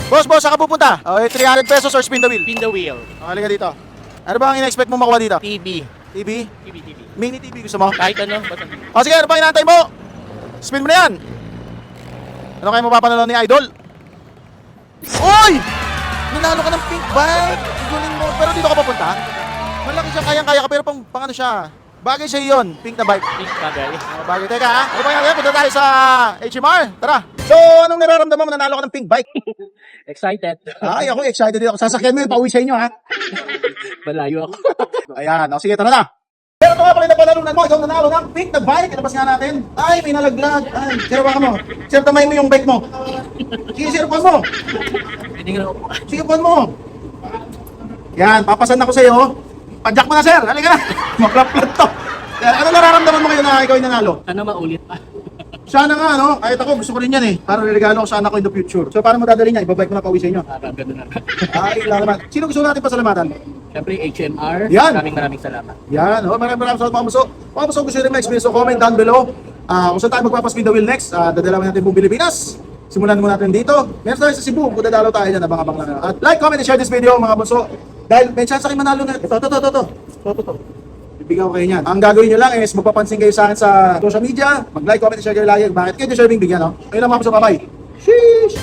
Boss, saan ka pupunta? Okay, 300 pesos or spin the wheel? Spin the wheel. Halika dito. Ano ba ang ina-expect mo makuha dito? TV. TV? TV. Mini TV gusto mo? Kahit ano. Basta TV. O sige, ano pa inaantay mo? Spin mo na yan. Ano kayo mapapanood ni Idol? Oy! Nanalo ka ng pink bike. Igunin mo. Pero dito ka papunta? Malaki siya, kayang-kaya ka pero pang ano siya. Bagay siya yun, pink na bike. Pink bagay. Bagay. Teka ha, ano pa yan? Punta tayo sa HMR. Tara. So, anong nararamdaman mo? Nanalo ka ng pink bike? Excited. Ay, ako excited din ako. Sasakyan mo yun, pauwi sa inyo ha. Malayo ako. Ayan, o sige, tara na. Pero ito nga pala yung napalalunan mo, ikaw nanalo ng pink na bike. Ilabas nga natin. Ay, may nalaglag. Ay, sirapan mo. Sirtamay mo yung bike mo. Sige, sirapan mo. Hindi nga ako. Sirapan mo. Yan, papasan ako sa iyo. Padyak mo na, sir. Halika na. Maplaplat to. Yan, ano nararamdaman mo ngayon na ikaw yung nanalo? Sana maulit pa. Sana nga, no? Kahit ako, gusto ko rin yan eh. Para regalo ko sa anak ko in the future. So, paano mo dadalhin niya? Ibabike mo na pauwi sa inyo. Parang ganun na. Ay, lang naman. Sino gusto natin pasalamatan? Siyempre, HMR. Yan. Maraming salamat. Yan, maraming salamat mga buso. Mga buso, gusto nyo rin ma-experience, so comment down below. Kung saan tayo magpapaspin the wheel next, dadalaman natin buong Pilipinas. Simulan muna natin dito. Meron tayo sa Cebu, kung dadalaw tayo dyan, abang-abang lang. At like, comment, and share this video mga buso. Dahil may chance kayo manalo na. Ito. Bibigyan ko kayo niyan. Ang gagawin nyo lang is magpapansin kayo sa akin sa social media. Mag-like, comment, and share kayo lagi. Bakit kayo deserving bigyan, no? Ayun lang mga buso, bye-bye. Sheesh!